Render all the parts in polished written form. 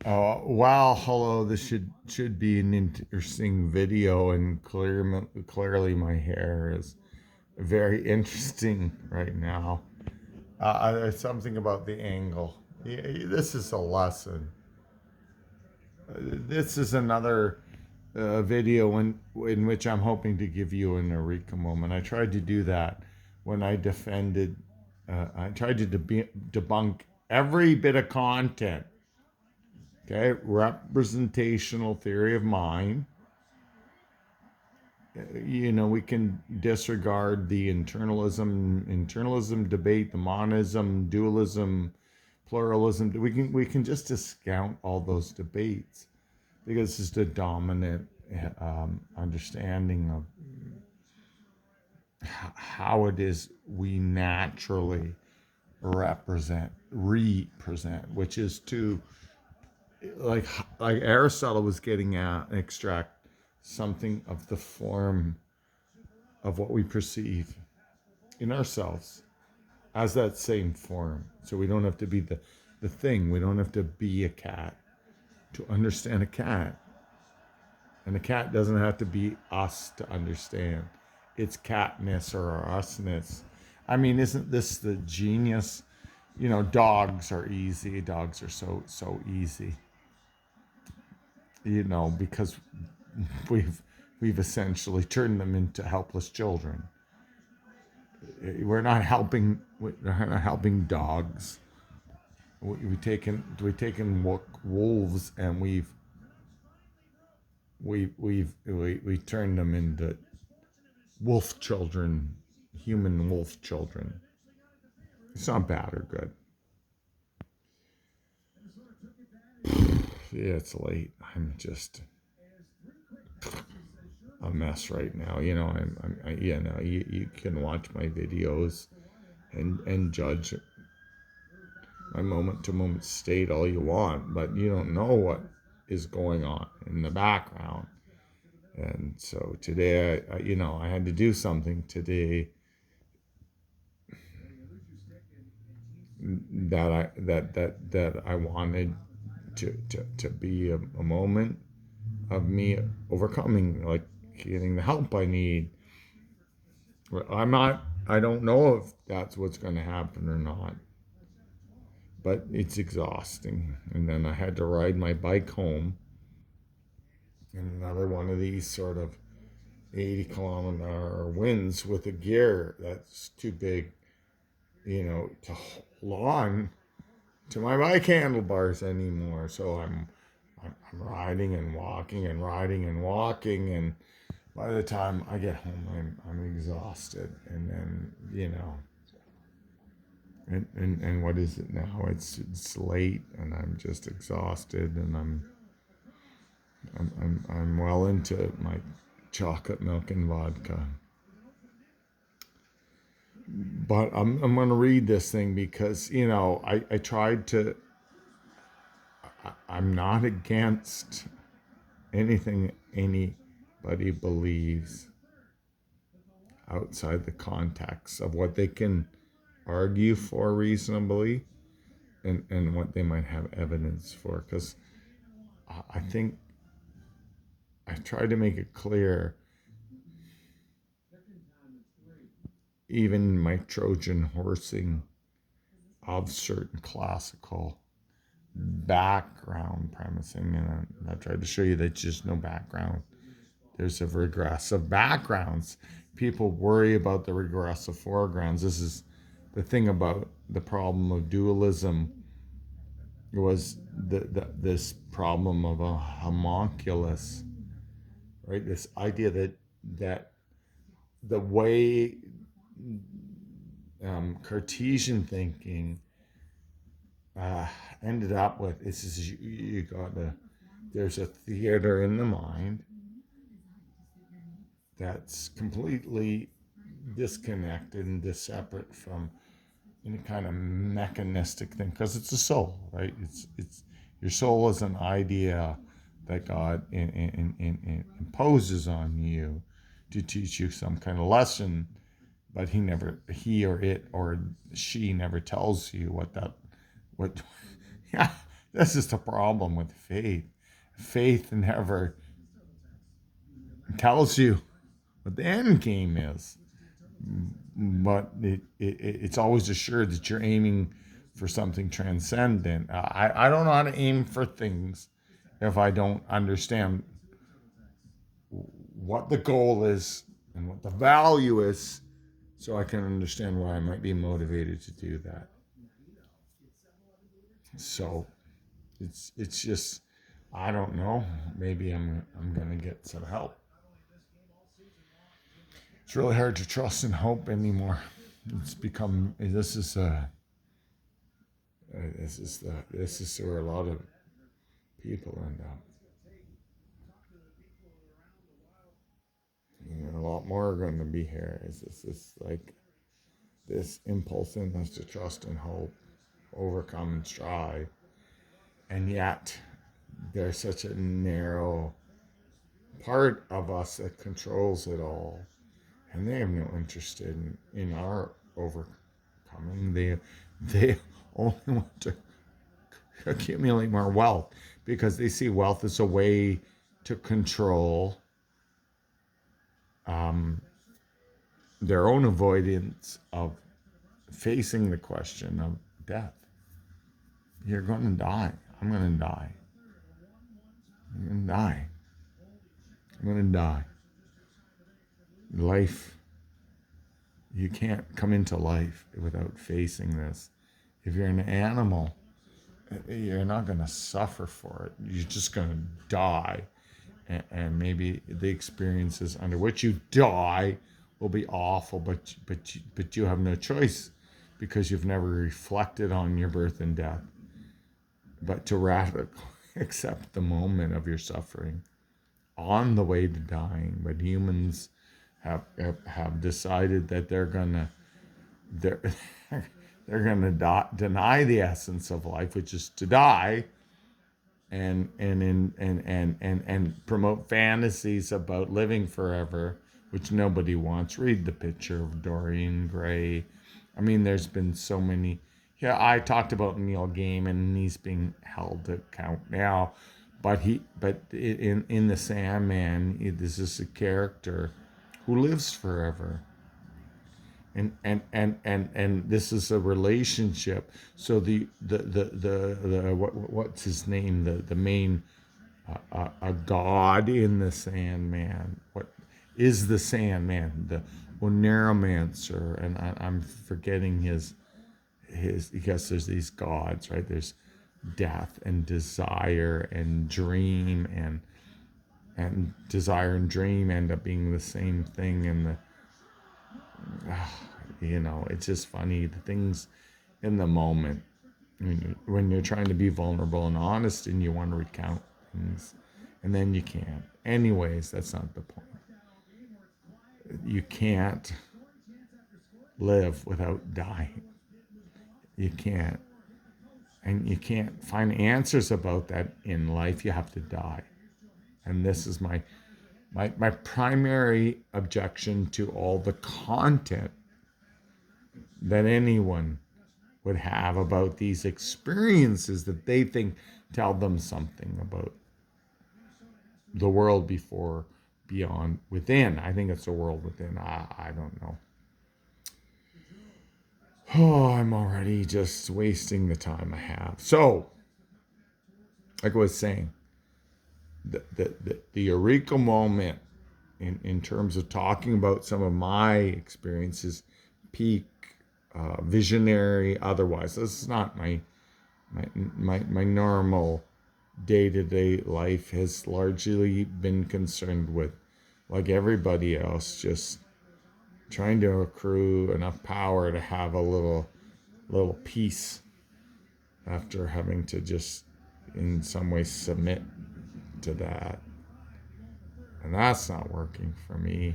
Oh, wow, hello. This should be an interesting video, and clearly my hair is very interesting right now. There's something about the angle. This is a lesson. This is another video in which I'm hoping to give you an eureka moment. I tried to do that when I tried to debunk every bit of content. Okay, representational theory of mind. We can disregard the internalism debate, the monism, dualism, pluralism. We can just discount all those debates because it's the dominant understanding of how it is we naturally represent, which is to like Aristotle was getting at, extract something of the form of what we perceive in ourselves as that same form. So we don't have to be the thing. We don't have to be a cat to understand a cat. And a cat doesn't have to be us to understand its catness or our usness. I mean, isn't this the genius? Dogs are easy. Dogs are so easy. Because we've essentially turned them into helpless children. We're not helping dogs. We taken wolves, and we turned them into wolf children, human wolf children. It's not bad or good. Yeah, it's late. I'm just a mess right now. You can watch my videos and judge my moment to moment state all you want, but you don't know what is going on in the background. And so today, I had to do something today that I wanted to be a moment of me overcoming, like getting the help I need. I don't know if that's what's going to happen or not, but it's exhausting. And then I had to ride my bike home in another one of these sort of 80-kilometer winds with a gear that's too big, to hold on to my bike handlebars anymore. So I'm riding and walking and riding and walking, and by the time I get home, I'm exhausted. And then and what is it now? It's late, and I'm just exhausted, and I'm well into my chocolate milk and vodka. But I'm going to read this thing because I tried to. I'm not against anything anybody believes outside the context of what they can argue for reasonably, and what they might have evidence for. Because I think I tried to make it clear, even my Trojan horsing of certain classical background premising, and I tried to show you that just no background. There's a regressive backgrounds. People worry about the regressive foregrounds. This is the thing about the problem of dualism, was this problem of a homunculus, right? This idea that the way Cartesian thinking ended up with is you got there's a theater in the mind that's completely disconnected and separate from any kind of mechanistic thing, because it's a soul, right? It's your soul is an idea that God imposes on you to teach you some kind of lesson, but he or it or she never tells you what yeah, This is the problem with faith. Faith never tells you what the end game is, but it's always assured that you're aiming for something transcendent. I don't know how to aim for things if I don't understand what the goal is and what the value is, so I can understand why I might be motivated to do that. So it's just, I don't know. Maybe I'm gonna get some help. It's really hard to trust and hope anymore. It's become this is where a lot of people end up. A lot more are going to be here. It's like this impulse in us to trust and hope, overcome and strive, and yet there's such a narrow part of us that controls it all, and they have no interest in our overcoming. They only want to accumulate more wealth because they see wealth as a way to control their own avoidance of facing the question of death. You're going to die. I'm going to die. I'm going to die. I'm going to die. Life, you can't come into life without facing this. If you're an animal, you're not going to suffer for it. You're just going to die. And maybe the experiences under which you die will be awful, but you have no choice because you've never reflected on your birth and death, but to radically accept the moment of your suffering on the way to dying. But humans have decided that they're gonna deny the essence of life, which is to die, and promote fantasies about living forever, which nobody wants. Read the picture of Dorian Gray. I mean, there's been so many. Yeah, I talked about Neil Gaiman, and he's being held to account now. But in the Sandman, this is a character who lives forever. And this is a relationship. So the what's his name, the main a god in the Sandman, what is the Sandman, the Oneiromancer, and I'm forgetting his because there's these gods, right? There's death and desire and dream, and desire and dream end up being the same thing. And it's just funny, the things in the moment when you're trying to be vulnerable and honest and you want to recount things, and then you can't. Anyways, that's not the point. You can't live without dying. You can't. And you can't find answers about that in life. You have to die. And this is my primary objection to all the content that anyone would have about these experiences that they think tell them something about the world before, beyond, within. I think it's the world within. I don't know. Oh, I'm already just wasting the time I have. So, like I was saying, the eureka moment in terms of talking about some of my experiences, peak, visionary, otherwise. This is not my normal day-to-day life. Has largely been concerned with, like everybody else, just trying to accrue enough power to have a little peace after having to just in some way submit to that. And that's not working for me.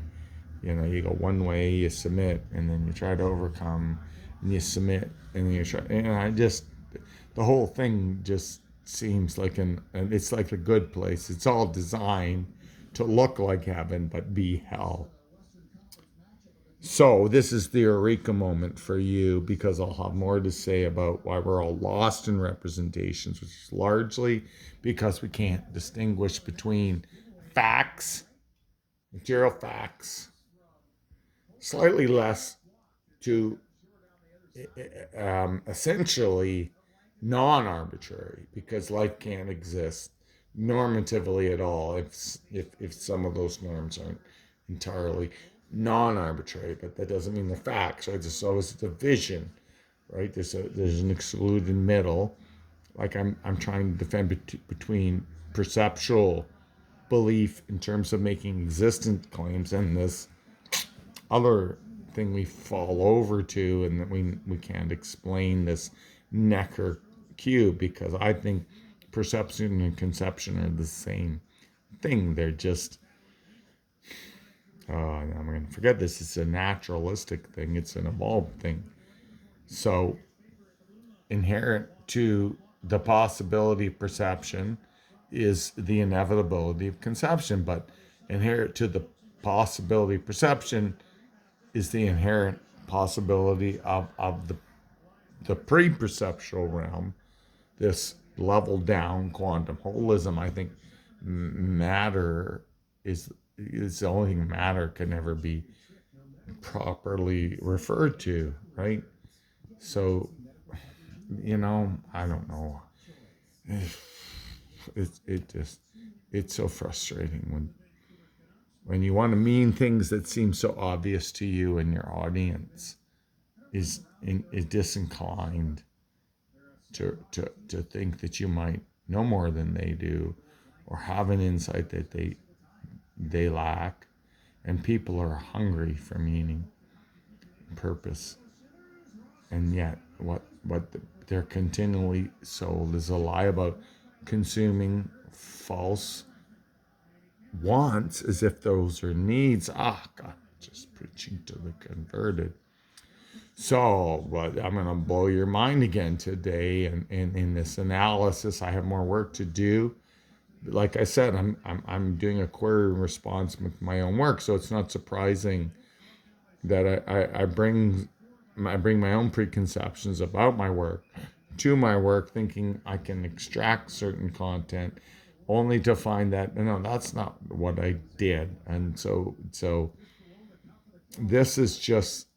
You go one way, you submit, and then you try to overcome, and you submit, and then you try, and the whole thing just seems like it's like a good place. It's all designed to look like heaven, but be hell. So this is the eureka moment for you, because I'll have more to say about why we're all lost in representations, which is largely because we can't distinguish between facts, material facts, slightly less to essentially non-arbitrary, because life can't exist normatively at all if some of those norms aren't entirely non-arbitrary. But that doesn't mean the facts, right? There's always a division, right? There's an excluded middle. Like I'm trying to defend between perceptual belief in terms of making existent claims and this other thing we fall over to, and that we can't explain this Necker cube, because I think perception and conception are the same thing. They're just I'm going to forget this. It's a naturalistic thing. It's an evolved thing. So inherent to the possibility of perception is the inevitability of conception, but inherent to the possibility of perception is the inherent possibility of the pre-perceptual realm, this level down quantum holism. I think matter is the only thing matter can never be properly referred to, right? So, I don't know. It's so frustrating when you want to mean things that seem so obvious to you, and your audience is disinclined to think that you might know more than they do, or have an insight that they lack. And people are hungry for meaning, purpose, and yet they're continually sold is a lie about consuming false wants as if those are needs. God, just preaching to the converted. So, but I'm going to blow your mind again today, and in this analysis, I have more work to do. Like I said, I'm doing a query response with my own work, so it's not surprising that I bring my own preconceptions about my work to my work, thinking I can extract certain content, only to find that no, that's not what I did. And so this is just,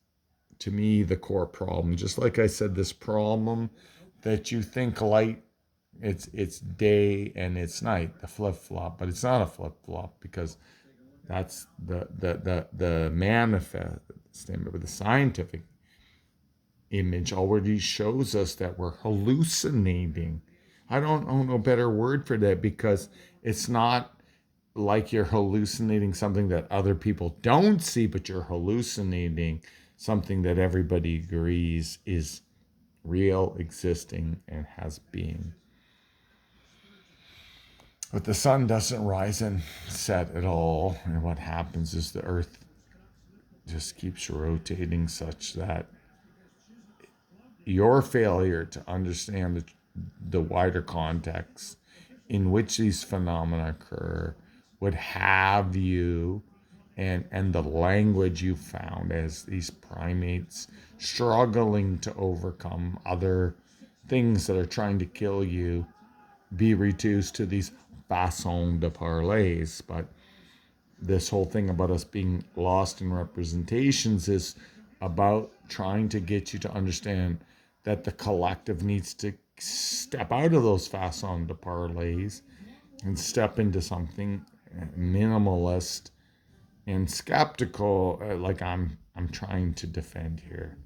to me, the core problem. Just like I said, this problem that you think light, it's day and it's night, the flip flop, but it's not a flip flop, because that's the manifest statement. But the scientific image already shows us that we're hallucinating. I don't know no better word for that, because it's not like you're hallucinating something that other people don't see, but you're hallucinating something that everybody agrees is real, existing, and has being. But the sun doesn't rise and set at all, and what happens is the earth just keeps rotating, such that your failure to understand the wider context in which these phenomena occur would have you and the language you found as these primates struggling to overcome other things that are trying to kill you be reduced to these façons de parler. But this whole thing about us being lost in representations is about trying to get you to understand that the collective needs to step out of those façons de parler and step into something minimalist and skeptical, like I'm trying to defend here,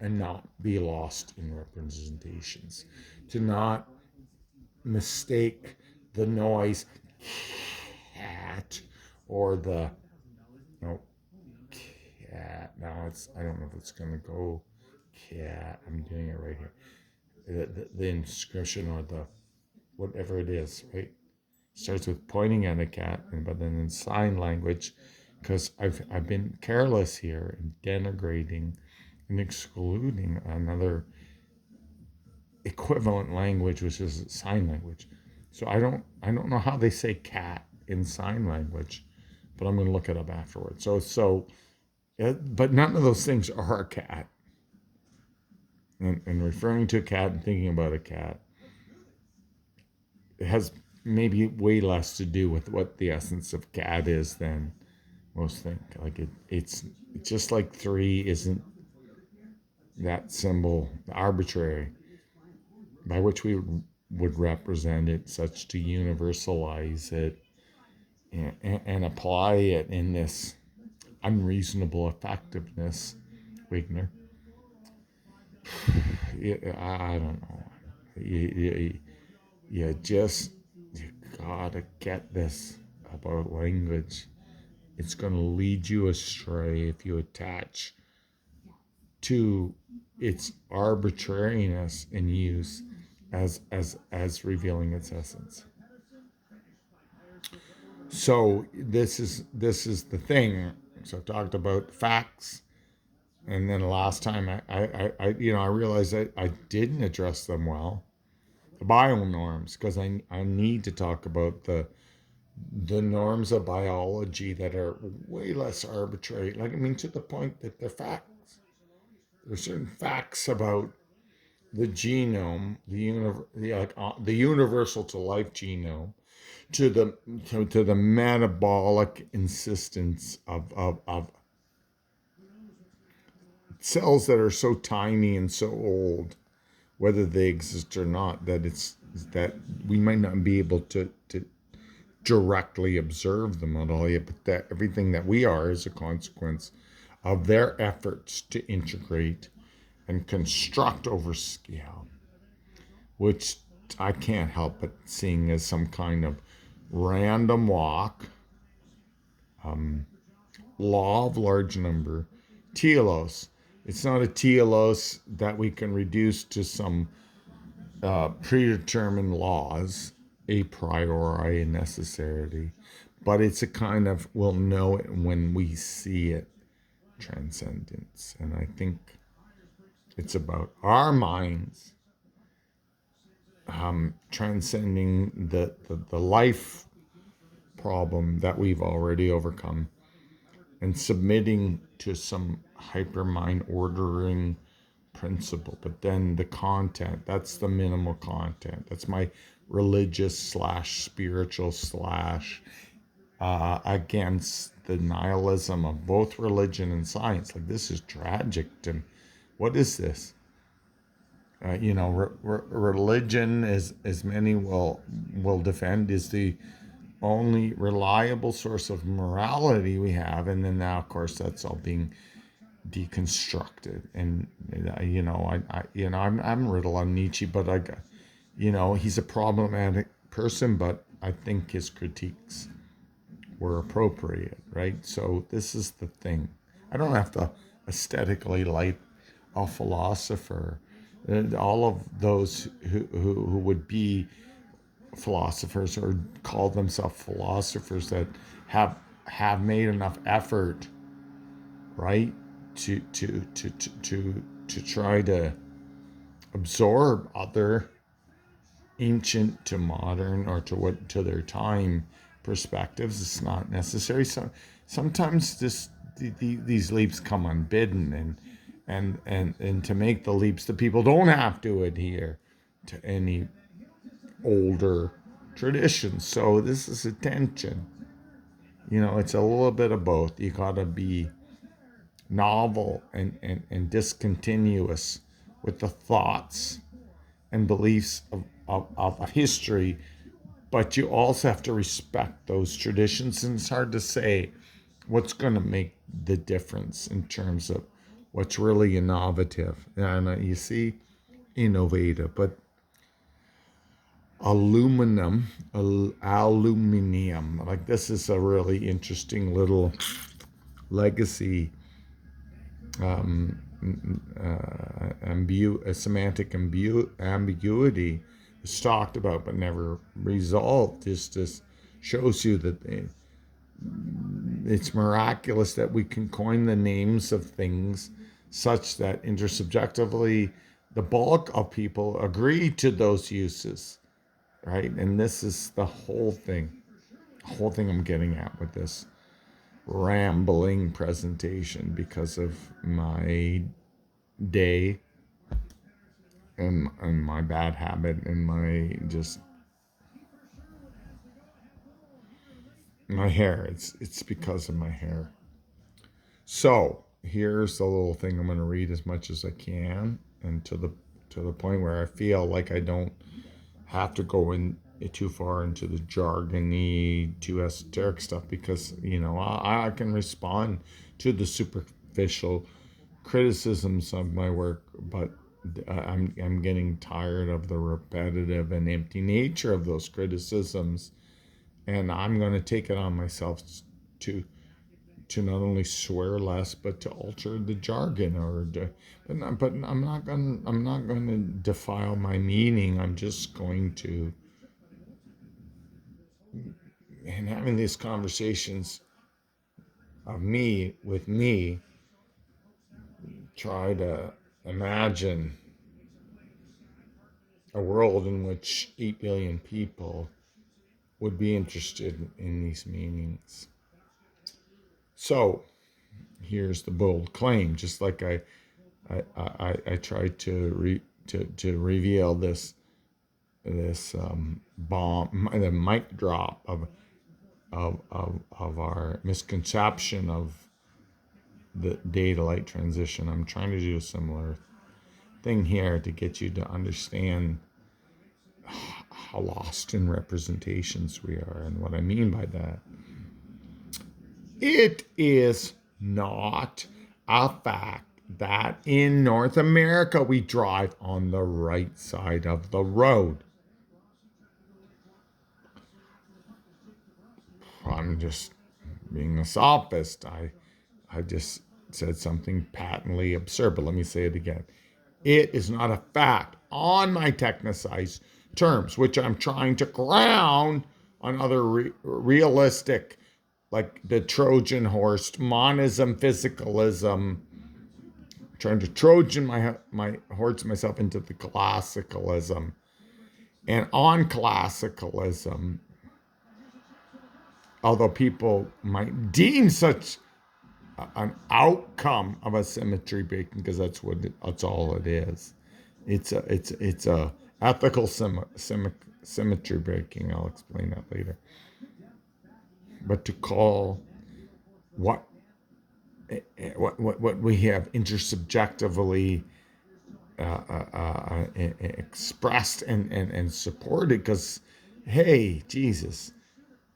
and not be lost in representations, to not mistake the noise cat or the no cat. Now I don't know if it's gonna go cat. I'm doing it right here. The inscription, or the whatever it is, right? Starts with pointing at a cat, but then in sign language, because I've been careless here in denigrating and excluding another equivalent language, which is sign language. So I don't know how they say cat in sign language, but I'm going to look it up afterwards. So But none of those things are a cat. And referring to a cat and thinking about a cat, it has maybe way less to do with what the essence of cat is than most think. Like it's just like three isn't that symbol arbitrary by which we would represent it, such to universalize it and apply it in this unreasonable effectiveness, Wigner. I don't know. You just you gotta get this about language. It's gonna lead you astray if you attach to its arbitrariness in use as revealing its essence. So this is the thing. So I talked about facts, and then last time I realized I didn't address them well. The bionorms, because I need to talk about the norms of biology that are way less arbitrary. Like, I mean, to the point that they're facts. There's certain facts about the genome, the universal to life genome, to the metabolic insistence of cells that are so tiny and so old, whether they exist or not, that we might not be able to directly observe them at all yet, but that everything that we are is a consequence of their efforts to integrate and construct over scale, which I can't help but seeing as some kind of random walk, law of large number, telos. It's not a telos that we can reduce to some predetermined laws, a priori and necessity, but it's a kind of we'll know it when we see it transcendence. And I think it's about our minds transcending the life problem that we've already overcome and submitting to some hypermind ordering principle. But then the content, that's the minimal content. That's my religious slash spiritual slash against the nihilism of both religion and science. Like, this is tragic to me. What is this? Religion, as many will defend, is the only reliable source of morality we have, and then now, of course, that's all being deconstructed. And I'm riddle on Nietzsche, but he's a problematic person, but I think his critiques were appropriate, right? So this is the thing. I don't have to aesthetically like a philosopher. All of those who would be philosophers or call themselves philosophers that have made enough effort, right, to try to absorb other ancient to modern or to their time perspectives. It's not necessary. So sometimes these leaps come unbidden, and to make the leaps, the people don't have to adhere to any older traditions. So this is a tension. It's a little bit of both. You gotta be novel and discontinuous with the thoughts and beliefs of history, but you also have to respect those traditions. And it's hard to say what's going to make the difference in terms of what's really innovative. And you see, innovative, but aluminium, like, this is a really interesting little legacy, a semantic ambiguity is talked about but never resolved. Just shows you that it's miraculous that we can coin the names of things such that intersubjectively the bulk of people agree to those uses, right? And this is the whole thing I'm getting at with this. rambling presentation because of my day and my bad habit and my hair. It's because of my hair. So here's the little thing I'm going to read as much as I can, and to the point where I feel like I don't have to go in too far into the jargony, too esoteric stuff, because I can respond to the superficial criticisms of my work, but I'm getting tired of the repetitive and empty nature of those criticisms, and I'm going to take it on myself to not only swear less but to alter the jargon but I'm not going to defile my meaning. I'm just going to, and having these conversations of me with me, try to imagine a world in which 8 billion people would be interested in these meanings. So here's the bold claim. Just like I tried to reveal this bomb, the mic drop of our misconception of the day to light transition. I'm trying to do a similar thing here to get you to understand how lost in representations we are. And what I mean by that, it is not a fact that in North America we drive on the right side of the road. I'm just being a sophist. I just said something patently absurd, but let me say it again. It is not a fact on my technicized terms, which I'm trying to ground on other realistic, like the Trojan horse, monism, physicalism, trying to Trojan my horse myself into the classicalism. And on classicalism, although people might deem such an outcome of a symmetry breaking, because that's all it is. It's a ethical symmetry breaking. I'll explain that later. But to call what we have intersubjectively expressed and supported, because hey, Jesus,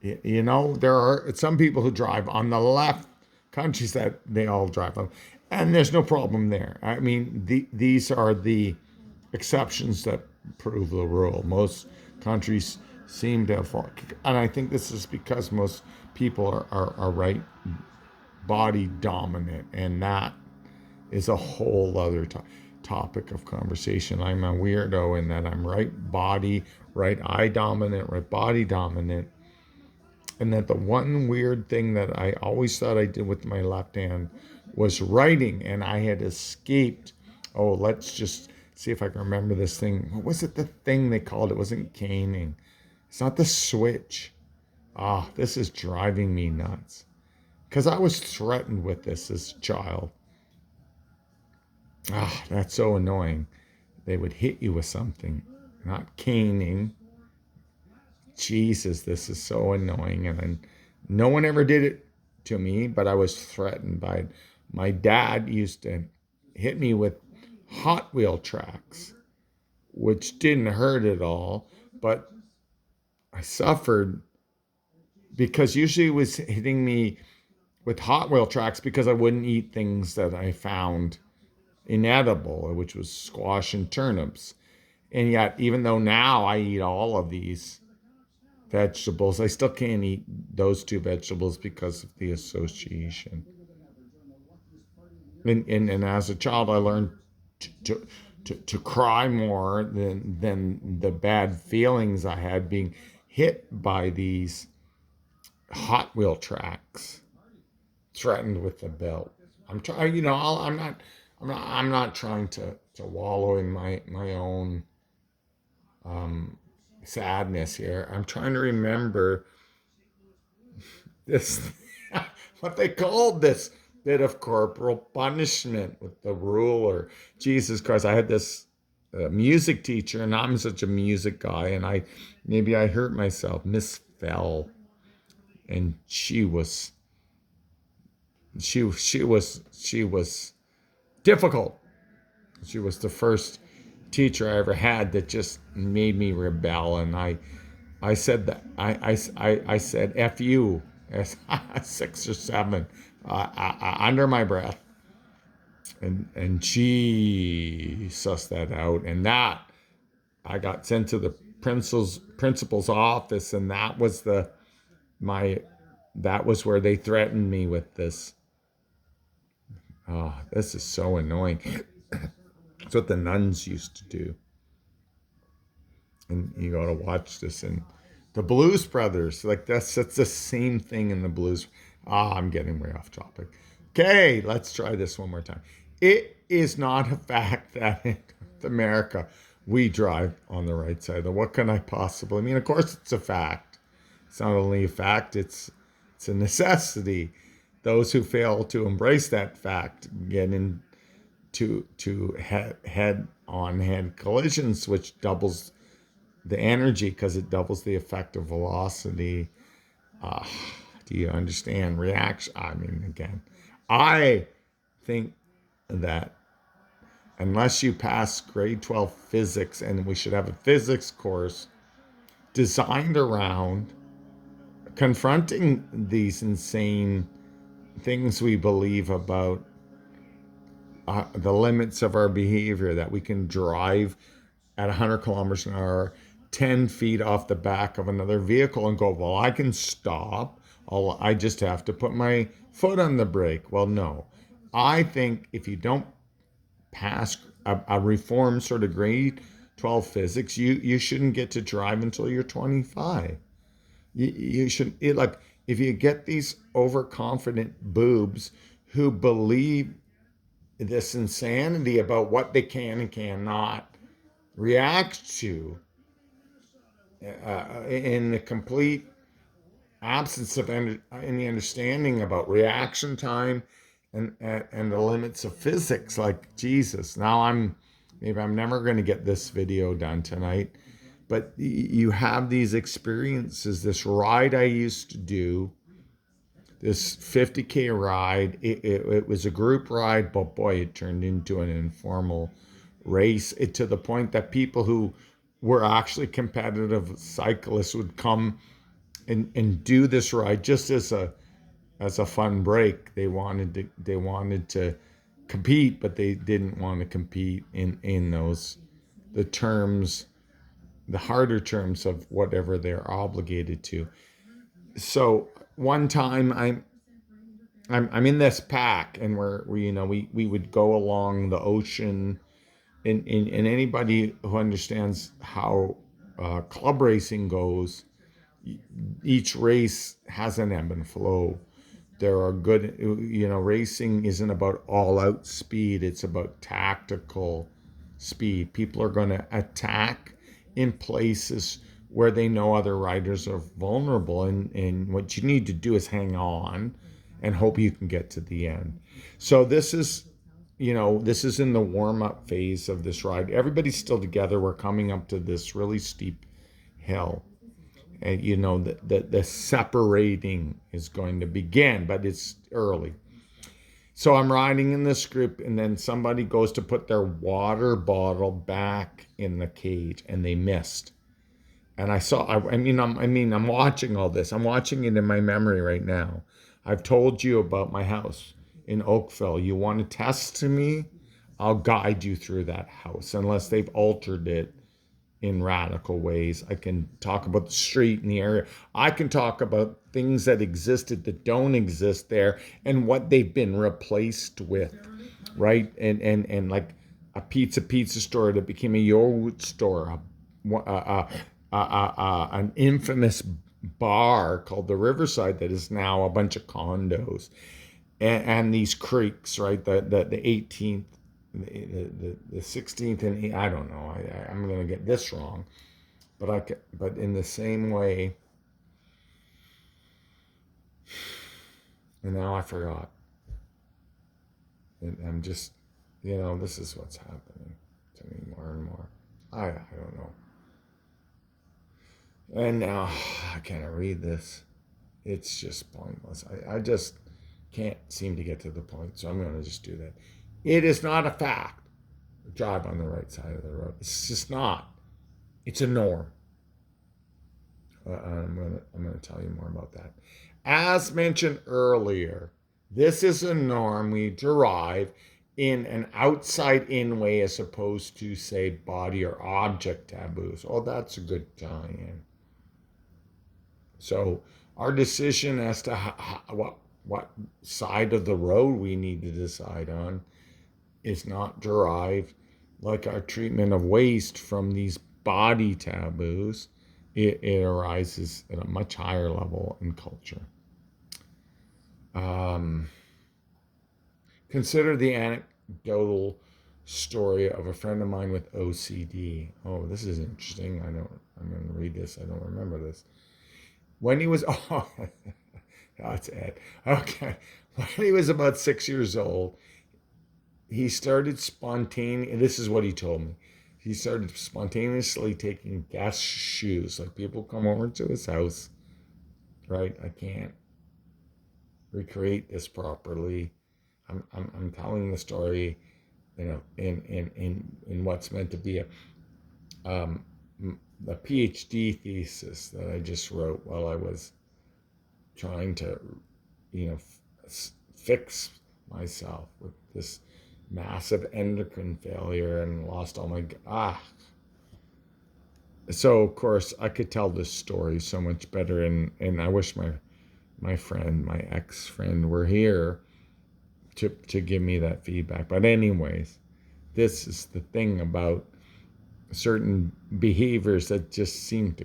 there are some people who drive on the left, countries that they all drive on, and there's no problem there. I mean, these are the exceptions that prove the rule. Most countries seem to have, and I think this is because most people are right body dominant, and that is a whole other topic of conversation. I'm a weirdo in that I'm right eye dominant, right body dominant, and that the one weird thing that I always thought I did with my left hand was writing, and I had escaped. Oh, let's just see if I can remember this thing. What was it? The thing they called it wasn't caning. It's not the switch. This is driving me nuts, because I was threatened with this as a child. That's so annoying. They would hit you with something, not caning. Jesus, this is so annoying. And no one ever did it to me, but I was threatened by it. My dad used to hit me with Hot Wheel tracks, which didn't hurt at all, but I suffered because usually it was hitting me with Hot Wheel tracks because I wouldn't eat things that I found inedible, which was squash and turnips. And yet, even though now I eat all of these vegetables, I still can't eat those two vegetables because of the association. And as a child, I learned to cry more than the bad feelings I had being hit by these Hot Wheel tracks, threatened with the belt. I'm trying, I'm not trying to wallow in my own sadness here. I'm trying to remember this. what they called this bit of corporal punishment with the ruler. Jesus Christ, I had this music teacher, and I'm such a music guy, and maybe I hurt myself. Miss Fell, and she was difficult. She was the first teacher I ever had that just made me rebel, and I said that I said "F you" as 6 or 7 under my breath, and she sussed that out, and that I got sent to the principal's office, and my that was where they threatened me with this. Oh, this is so annoying. It's what the nuns used to do. And you got to watch this. And the Blues Brothers, like that's the same thing in the Blues. I'm getting way off topic. Okay, let's try this one more time. It is not a fact that in North America we drive on the right side. What can I possibly mean? Of course, it's a fact. It's not only a fact; it's a necessity. Those who fail to embrace that fact get into head-on-head collisions, which doubles the energy because it doubles the effective velocity. Uh, do you understand reaction? I mean, again, I think that unless you pass grade 12 physics, and we should have a physics course designed around confronting these insane things we believe about the limits of our behavior, that we can drive at 100 kilometers an hour 10 feet off the back of another vehicle and go, well, I can stop. I just have to put my foot on the brake. Well, no. I think if you don't pass a reformed sort of grade 12 physics, you shouldn't get to drive until you're 25. You should, like, if you get these overconfident boobs who believe this insanity about what they can and cannot react to, in the complete absence of any understanding about reaction time and the limits of physics, like Jesus. Now I'm never going to get this video done tonight, but you have these experiences. This ride I used to do, this 50K ride, it was a group ride, but boy, it turned into an informal race, to the point that people who were actually competitive cyclists would come and do this ride just as a fun break. They wanted to compete, but they didn't want to compete in the terms, the harder terms of whatever they're obligated to. So one time I'm in this pack, and we would go along the ocean, and anybody who understands how club racing goes, each race has an ebb and flow. There are good, racing isn't about all out speed, it's about tactical speed. People are going to attack in places where they know other riders are vulnerable, and what you need to do is hang on and hope you can get to the end. So this is in the warm-up phase of this ride. Everybody's still together. We're coming up to this really steep hill, and the separating is going to begin, but it's early. So I'm riding in this group, and then somebody goes to put their water bottle back in the cage, and they missed. And I'm watching all this. I'm watching it in my memory right now. I've told you about my house in Oakville. You want to test me? I'll guide you through that house, unless they've altered it in radical ways. I can talk about the street and the area. I can talk about things that existed that don't exist there, and what they've been replaced with, right? And like a pizza store that became a yogurt store, an infamous bar called the Riverside that is now a bunch of condos, and these creeks, right? The 18th, the 16th, and I don't know. I'm going to get this wrong, but in the same way, And now I forgot. And I'm just, this is what's happening to me more and more. I don't know. And now I can't read this. It's just pointless. I just can't seem to get to the point, so I'm going to just do that. It is not a fact. Drive on the right side of the road. It's just not. It's a norm. I'm going to tell you more about that. As mentioned earlier, this is a norm we derive in an outside-in way as opposed to, say, body or object taboos. Oh, that's a good tie-in. So our decision as to what side of the road we need to decide on is not derived like our treatment of waste from these body taboos. It arises at a much higher level in culture. Consider the anecdotal story of a friend of mine with OCD. Oh, this is interesting. I'm going to read this. I don't remember this. When he was, that's Ed. Okay. When he was about 6 years old, he started this is what he told me. He started spontaneously taking guest shoes. Like people come over to his house, right? I can't recreate this properly. I'm telling the story, in what's meant to be a PhD thesis that I just wrote while I was trying to, fix myself with this massive endocrine failure and lost all my So of course I could tell this story so much better, and I wish my friend, my ex-friend, were here to give me that feedback. But anyways, this is the thing about certain behaviors that just seem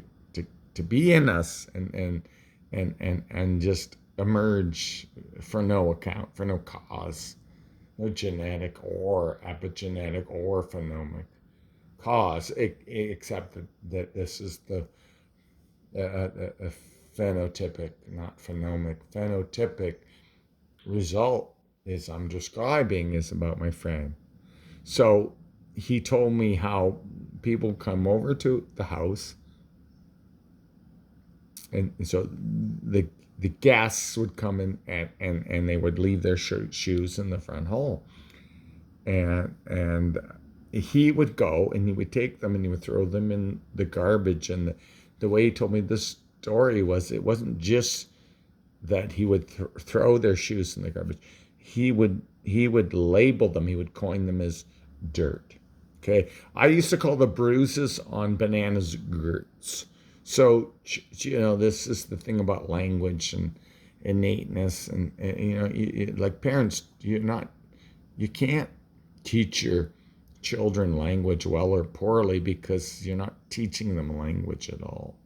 to be in us and just emerge for no account, for no cause, no genetic or epigenetic or phenomic cause, except that this is the phenotypic, not phenomic, phenotypic result is I'm describing is about my friend. So he told me how people come over to the house, and so the guests would come in and they would leave their shoes in the front hall, and he would go and he would take them and he would throw them in the garbage. And the way he told me this story was, it wasn't just that he would throw their shoes in the garbage. He would label them. He would coin them as dirt. Okay, I used to call the bruises on bananas gurts. So this is the thing about language and innateness, and like parents, you can't teach your children language well or poorly because you're not teaching them language at all.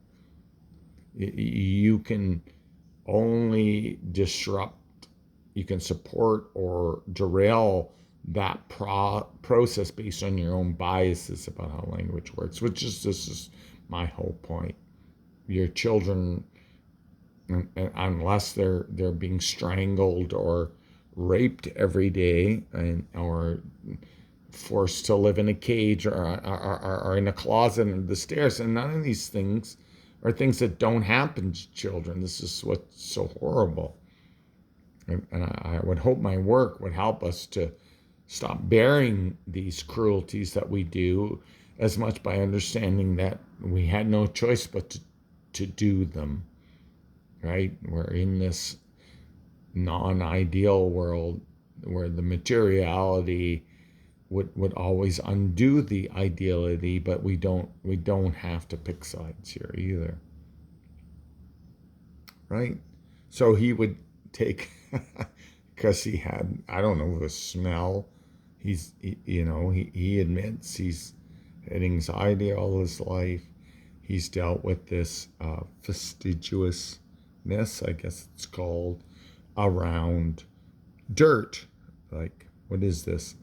You can only disrupt, you can support or derail that process based on your own biases about how language works, this is my whole point. Your children, unless they're being strangled or raped every day or forced to live in a cage or in a closet under the stairs, and none of these things are things that don't happen to children. This is what's so horrible. And I would hope my work would help us to stop bearing these cruelties that we do, as much by understanding that we had no choice but to do them, right? We're in this non-ideal world where the materiality would always undo the ideality, but we don't have to pick sides here either, right? So he would take because he had, I don't know, the smell. He admits he's had anxiety all his life. He's dealt with this fastidiousness, I guess it's called, around dirt. Like, what is this?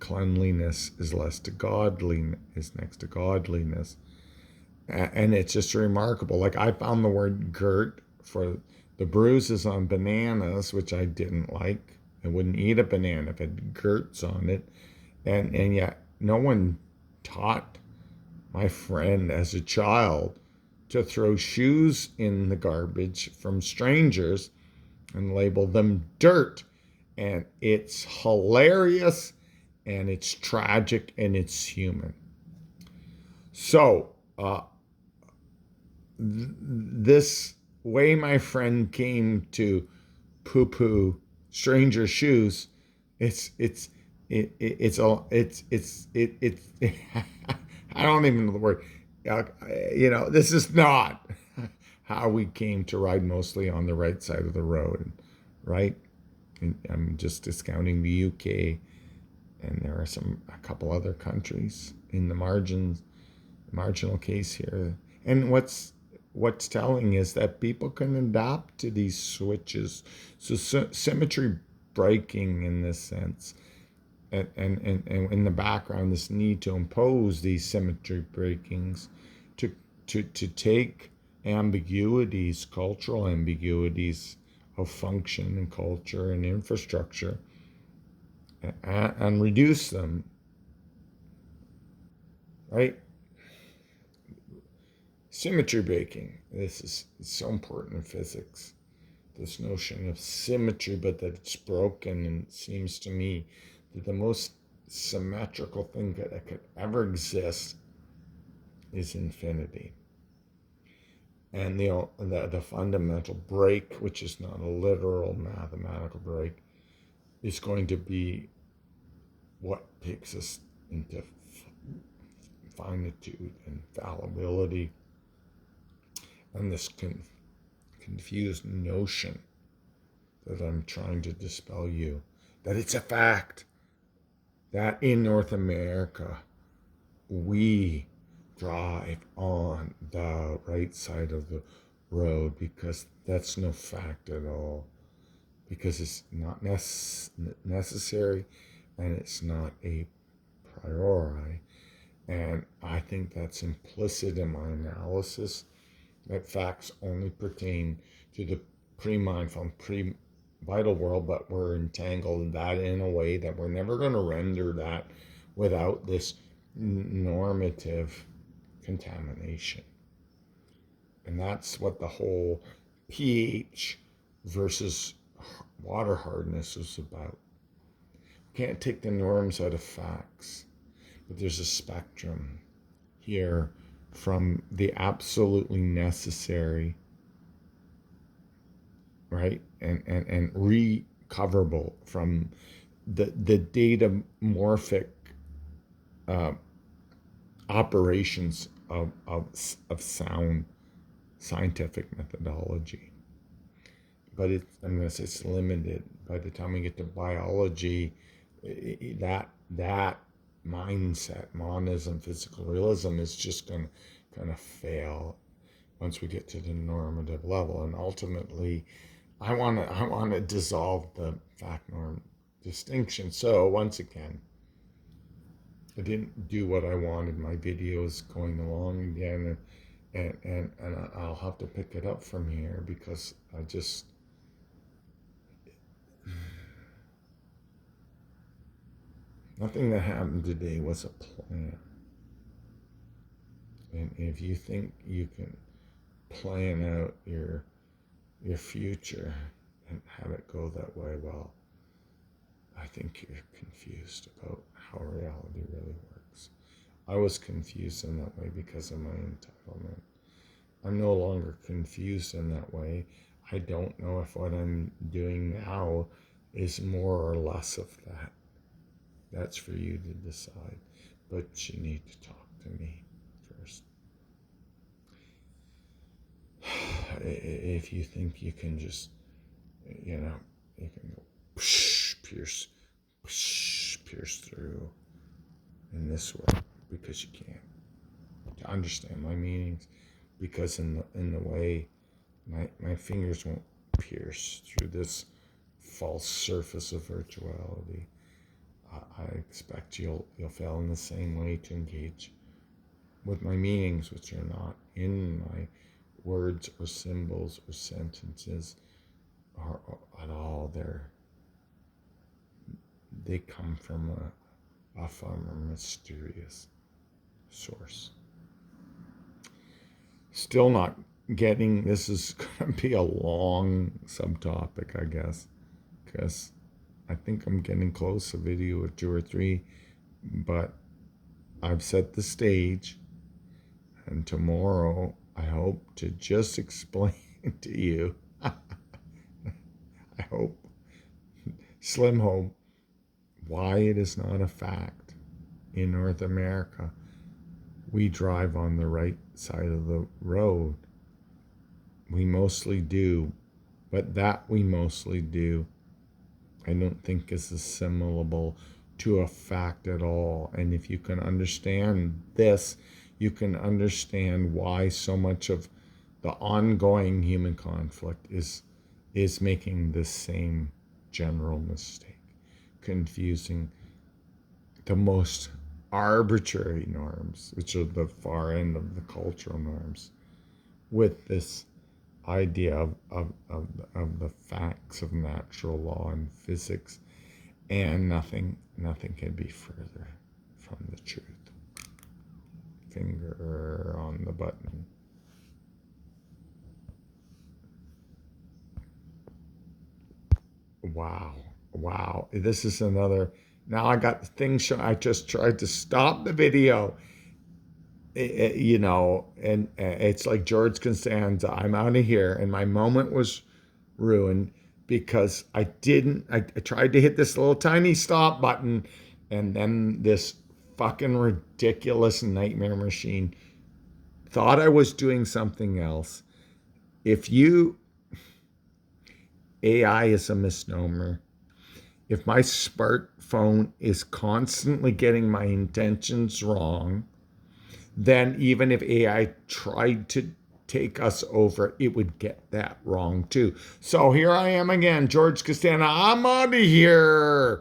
Cleanliness is next to godliness. And it's just remarkable. Like, I found the word "girt" for The bruises on bananas, which I didn't like. I wouldn't eat a banana if it had gerts on it. And yet no one taught my friend as a child to throw shoes in the garbage from strangers and label them dirt. And it's hilarious and it's tragic and it's human. So, this way my friend came to poo poo stranger shoes, it's I don't even know the word. This is not how we came to ride mostly on the right side of the road, right? And I'm just discounting the UK, and there are a couple other countries in the marginal case here. And what's telling is that people can adapt to these switches. So symmetry breaking in this sense, and in the background, this need to impose these symmetry breakings to to take ambiguities, cultural ambiguities of function and culture and infrastructure, and reduce them, right? Symmetry breaking. This is so important in physics. This notion of symmetry, but that it's broken. And it seems to me that the most symmetrical thing that could ever exist is infinity. And the fundamental break, which is not a literal mathematical break, is going to be what takes us into finitude and fallibility, and this confused notion that I'm trying to dispel you, that it's a fact that in North America we drive on the right side of the road, because that's no fact at all, because it's not necessary and it's not a priori. And I think that's implicit in my analysis, that facts only pertain to the pre-mindful and pre-vital world, but we're entangled in that in a way that we're never going to render that without this normative contamination. And that's what the whole pH versus water hardness is about. We can't take the norms out of facts, but there's a spectrum here from the absolutely necessary, right, and recoverable from the datamorphic operations of sound scientific methodology. But I'm going to say it's limited. By the time we get to biology, that mindset, monism, physical realism, is just going to kind of fail once we get to the normative level. And ultimately, I want to dissolve the fact norm distinction. So once again, I didn't do what I wanted. My video is going along again, and I'll have to pick it up from here, because I just nothing that happened today was a plan. And if you think you can plan out your future and have it go that way, well, I think you're confused about how reality really works. I was confused in that way because of my entitlement. I'm no longer confused in that way. I don't know if what I'm doing now is more or less of that. That's for you to decide. But you need to talk to me first. If you think you can just, you can go pierce through in this way, because you can't. To understand my meanings, because in the way my fingers won't pierce through this false surface of virtuality. I expect you'll fail in the same way to engage with my meanings, which are not in my words or symbols or sentences are at all. They come from a mysterious source. Still not getting, this is going to be a long subtopic, I guess, because I think I'm getting close, a video of 2 or 3, but I've set the stage, and tomorrow I hope to just explain to you, I hope, slim hope, why it is not a fact in North America we drive on the right side of the road. We mostly do, but that we mostly do, I don't think is assimilable to a fact at all. And if you can understand this, you can understand why so much of the ongoing human conflict is making this same general mistake, confusing the most arbitrary norms, which are the far end of the cultural norms, with this idea of the facts of natural law and physics, and nothing can be further from the truth. Finger on the button. Wow. This is another. Now I got things shown. I just tried to stop the video. And it's like George Costanza. I'm out of here, and my moment was ruined because I tried to hit this little tiny stop button, and then this fucking ridiculous nightmare machine thought I was doing something else. AI is a misnomer. If my smartphone is constantly getting my intentions wrong, then even if AI tried to take us over, it would get that wrong too. So here I am again, George Costanza. I'm out of here.